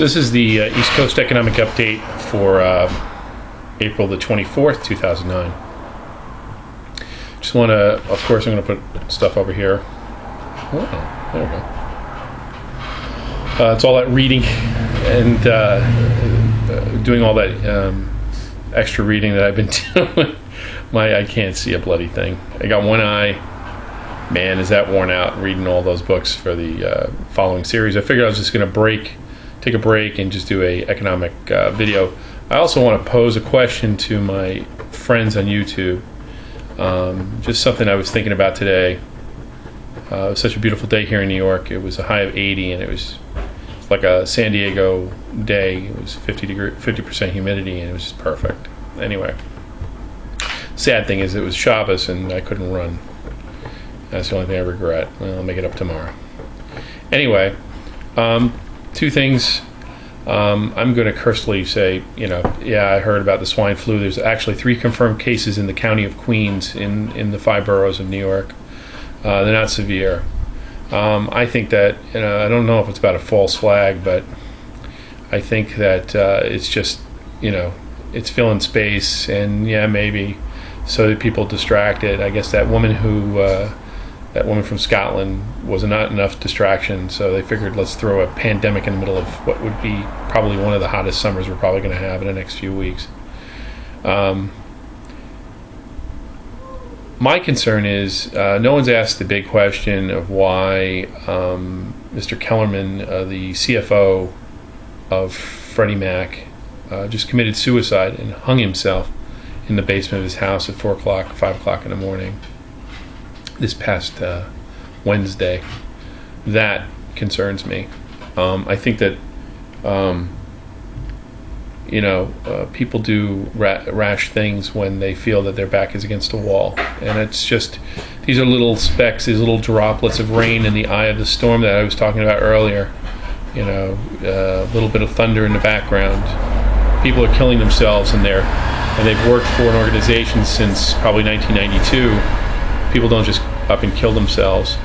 So this is the East Coast Economic Update for April the 24th, 2009. Just want to, of course, I'm going to put stuff over here. Oh, there we go. It's all that reading and doing all that extra reading that I've been doing. I can't see a bloody thing. I got one eye. Man, is that worn out reading all those books for the following series. I figured I was just going to take a break and just do a economic video. I also want to pose a question to my friends on YouTube. Just something I was thinking about today. It was such a beautiful day here in New York. It was a high of 80, and it was like a San Diego day. It was 50% humidity, and it was just perfect. Anyway, sad thing is it was Shabbos, and I couldn't run. That's the only thing I regret. Well, I'll make it up tomorrow. Anyway, two things. I'm going to cursely say, I heard about the swine flu. There's actually 3 confirmed cases in the county of Queens in the 5 boroughs of New York. They're not severe. I think that, I don't know if it's about a false flag, but I think that it's just, it's filling space, and maybe so that people distracted. I guess that woman from Scotland was not enough distraction, so they figured let's throw a pandemic in the middle of what would be probably one of the hottest summers we're probably going to have in the next few weeks. My concern is no one's asked the big question of why Mr. Kellerman, the CFO of Freddie Mac, just committed suicide and hung himself in the basement of his house at 4 o'clock, 5 o'clock in the morning. This past Wednesday. That concerns me. I think that people do rash things when they feel that their back is against a wall, and it's just, these are little specks, these little droplets of rain in the eye of the storm that I was talking about earlier. A little bit of thunder in the background. People are killing themselves, and they've worked for an organization since probably 1992. People don't just up and kill themselves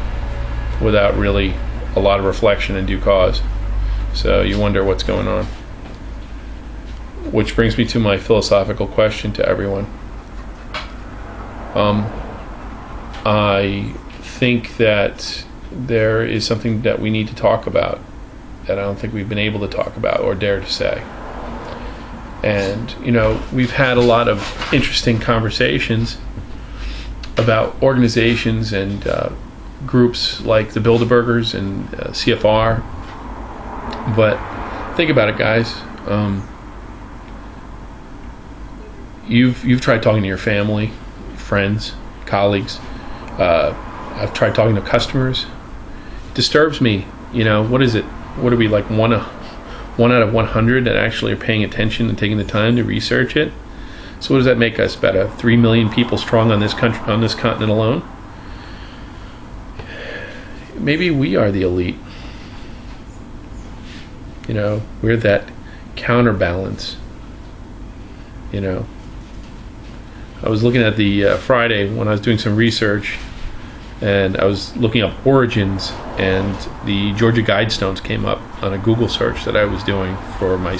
without really a lot of reflection and due cause. So you wonder what's going on. Which brings me to my philosophical question to everyone. I think that there is something that we need to talk about that I don't think we've been able to talk about or dare to say. And, we've had a lot of interesting conversations about organizations and groups like the Bilderbergers and CFR. But think about it, guys. You've tried talking to your family, friends, colleagues. I've tried talking to customers. It disturbs me. What is it? What are we, like one out of 100 that actually are paying attention and taking the time to research it? So what does that make us? About 3 million people strong on this continent alone? Maybe we are the elite. We're that counterbalance. I was looking at the Friday when I was doing some research, and I was looking up origins, and the Georgia Guidestones came up on a Google search that I was doing for my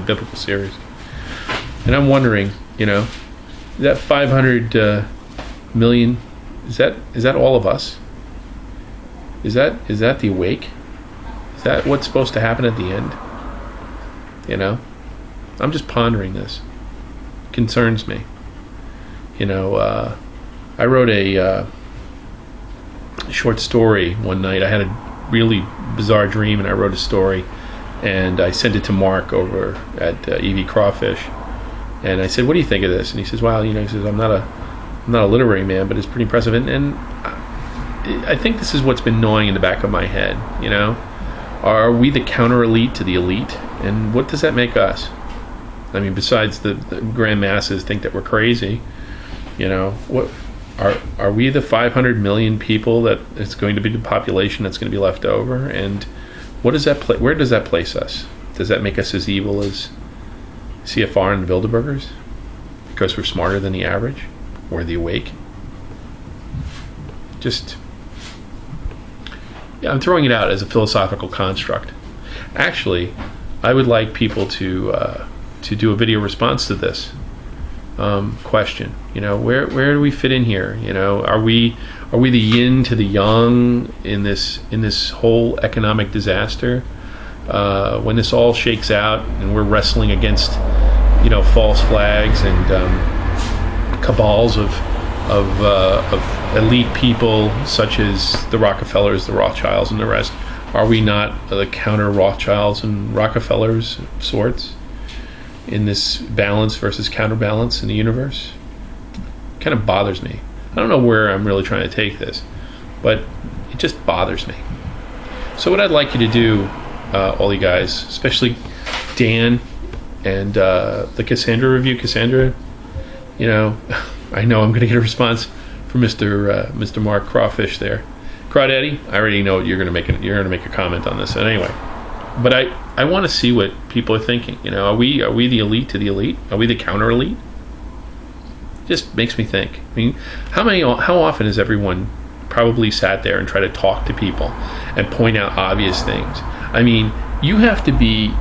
biblical series. And I'm wondering, that 500 million, is that all of us? Is that the awake? Is that what's supposed to happen at the end? I'm just pondering this. It concerns me. I wrote a short story one night. I had a really bizarre dream, and I wrote a story, and I sent it to Mark over at EV Crawfish. And I said, "What do you think of this?" And he says, "Well, he says I'm not a literary man, but it's pretty impressive." And I think this is what's been gnawing in the back of my head. Are we the counter elite to the elite? And what does that make us? I mean, besides the grand masses think that we're crazy, what are we the 500 million people that it's going to be the population that's going to be left over? And what does that where does that place us? Does that make us as evil as CFR and the Bilderbergers because we're smarter than the average? We're the awake? I'm throwing it out as a philosophical construct. Actually, I would like people to do a video response to this question. Where do we fit in here? Are we the yin to the yang in this whole economic disaster? When this all shakes out and we're wrestling against false flags and cabals of elite people such as the Rockefellers, the Rothschilds, and the rest, are we not the counter Rothschilds and Rockefellers sorts in this balance versus counterbalance in the universe? It kind of bothers me. I don't know where I'm really trying to take this, but it just bothers me. So what I'd like you to do, all you guys, especially Dan and the Cassandra review, Cassandra, I know I'm going to get a response from Mr. Mark Crawfish there. Crawdaddy, I already know you're going to make a comment on this. And anyway, but I want to see what people are thinking. Are we the elite to the elite? Are we the counter elite? It just makes me think. I mean, how often has everyone probably sat there and tried to talk to people and point out obvious things? I mean, you have to be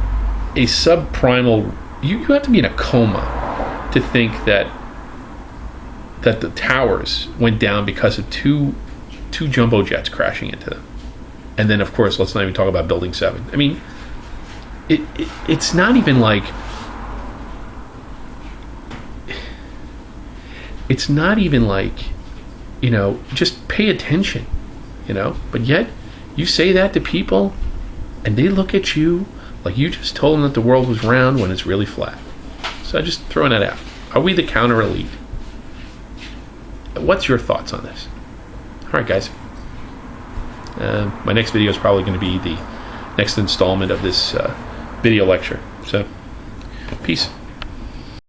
a subprimal. You have to be in a coma to think that the towers went down because of two jumbo jets crashing into them. And then, of course, let's not even talk about Building 7. I mean, it's not even like... It's not even like, just pay attention, But yet, you say that to people, and they look at you like you just told them that the world was round when it's really flat. So I'm just throwing that out. Are we the counter elite? What's your thoughts on this? All right, guys. My next video is probably going to be the next installment of this video lecture. So, peace.